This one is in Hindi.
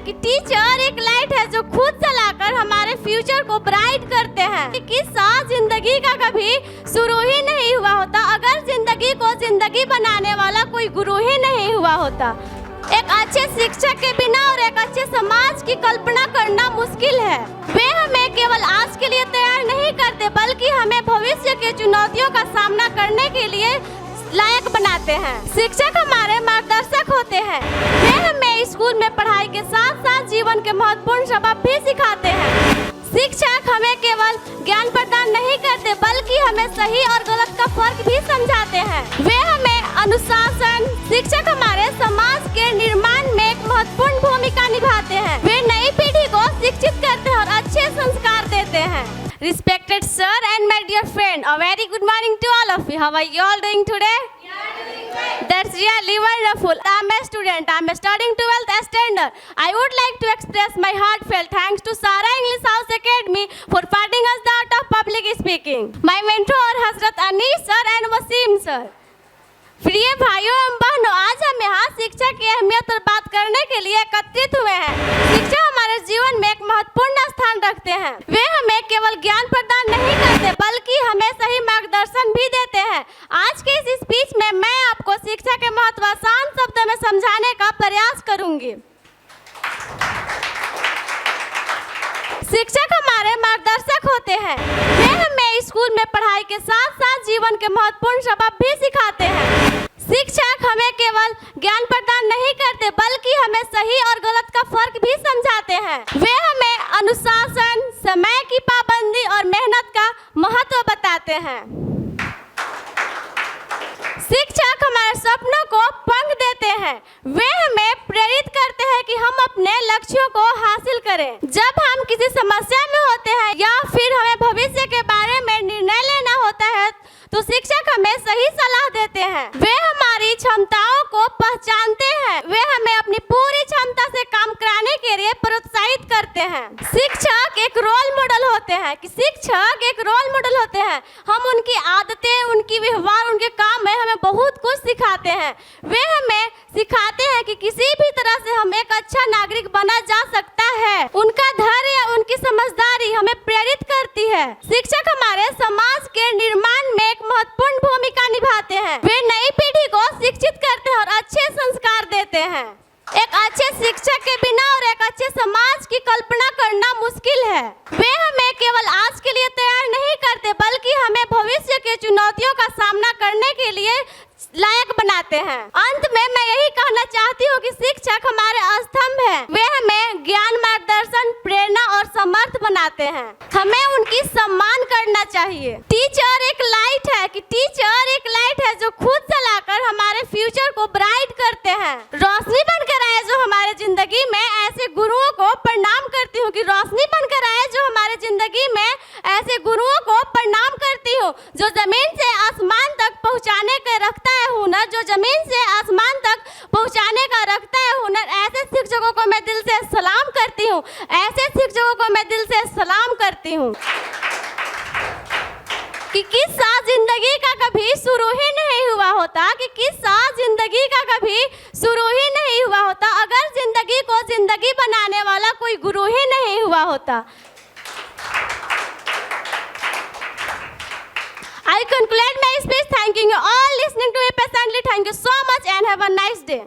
कि टीचर एक लाइट है जो खुद जलाकर हमारे फ्यूचर को ब्राइट करते हैं। किस्सा जिंदगी का कभी शुरू ही नहीं हुआ होता अगर जिंदगी को जिंदगी बनाने वाला कोई गुरु ही नहीं हुआ होता। एक अच्छे शिक्षक के बिना और एक अच्छे समाज की कल्पना करना मुश्किल है। वे हमें केवल आज के लिए तैयार नहीं करते बल्कि हमें भविष्य के चुनौतियों का सामना करने के लिए लायक बनाते हैं। शिक्षक हमारे मार्गदर्शक होते हैं। वे हमें स्कूल में पढ़ाई के साथ साथ जीवन के महत्वपूर्ण सबक भी सिखाते हैं। शिक्षक हमें केवल ज्ञान प्रदान नहीं करते बल्कि हमें सही और गलत का फर्क भी समझाते हैं। वे हमें अनुशासन। शिक्षक हमारे समाज के निर्माण में एक महत्वपूर्ण भूमिका निभाते हैं। वे नई पीढ़ी को शिक्षित करते हैं और अच्छे संस्कार देते हैं। Respected sir and my dear friend, a very good morning to all of you. How are you all doing today? That's really wonderful. I'm a student. I'm studying 12th standard. I would like to express my heartfelt thanks to Sara English House Academy for teaching us the art of public speaking. My mentor Hazrat Anis sir and Wasim sir. प्रिय भाइयों एवं बहनों, आज हम यहाँ शिक्षा की अहमियत पर बात करने के लिए एकत्रित हुए हैं। शिक्षा हमारे जीवन में एक महत्वपूर्ण स्थान रखते हैं। वे हमें केवल ज्ञान प्रदान नहीं करते बल्कि हमें सही मार्गदर्शन भी देते हैं। आज के इस स्पीच में मैं आपको शिक्षा के महत्व आसान शब्दों में समझाने का प्रयास करूंगी। शिक्षक हमारे मार्गदर्शक होते हैं। वे हमें स्कूल में पढ़ाई के साथ साथ जीवन के महत्वपूर्ण सबक भी सिखाते हैं। शिक्षक हमें केवल ज्ञान प्रदान नहीं करते बल्कि हमें सही और गलत का फर्क भी समझाते हैं। वे हमें अनुशासन, समय की पाबंदी और मेहनत का महत्व बताते हैं। शिक्षक हमारे सपनों को पंख देते हैं। वे हमें प्रेरित करते हैं कि हम अपने लक्ष्यों को हासिल करें। जब हम किसी समस्या में होते हैं या फिर हमें भविष्य के बारे में निर्णय लेना होता है तो शिक्षक हमें सही सलाह देते हैं। वे हमारी क्षमताओं को पहचानते हैं। वे हमें अपनी पूरी क्षमता से काम कराने के लिए प्रोत्साहित करते हैं। शिक्षक एक रोल मॉडल होते हैं हम उनकी आदतें, उनकी व्यवहार, उनके काम में हमें बहुत कुछ सिखाते हैं। वे हमें सिखाते हैं कि किसी भी तरह से हम एक अच्छा नागरिक बना जा सकता है। उनका धैर्य, उनकी समझदारी हमें प्रेरित करती है। शिक्षक हमारे समाज के निर्माण में एक महत्वपूर्ण भूमिका निभाते हैं। वे नई पीढ़ी को शिक्षित करते हैं और अच्छे संस्कार देते हैं। एक अच्छे शिक्षक के बिना और एक अच्छे समाज की कल्पना करना मुश्किल है। वे हमें केवल आज के लिए तैयार नहीं करते बल्कि हमें भविष्य के चुनौतियों का सामना करने के लिए लायक बनाते हैं। अंत में मैं यही कहना चाहती हूँ कि शिक्षक हमारे स्तंभ हैं। वे हमें ज्ञान, मार्गदर्शन, प्रेरणा और समर्थ बनाते हैं। हमें उनकी सम्मान करना चाहिए। टीचर एक लाइट है जो खुद जलाकर हमारे फ्यूचर को ब्राइट करते हैं, रोशनी बनकर आए जो हमारे जिंदगी में। ऐसे गुरुओं को प्रणाम करती हूँ कि रोशनी बनकर आए जो हमारे जिंदगी में। ऐसे गुरुओं को प्रणाम करती हूँ जो जमीन से आसमान तक पहुँचाने का रखता है हुनर, जो जमीन से आसमान तक पहुँचाने का रखता है हुनर। ऐसे शिक्षकों को मैं दिल से सलाम करती हूँ। कि किस्सा जिंदगी का कभी शुरू ही नहीं हुआ होता अगर जिंदगी को जिंदगी बनाने वाला कोई गुरु ही नहीं हुआ होता। I conclude my speech thanking you all listening to me patiently. Thank you so much and have a nice day.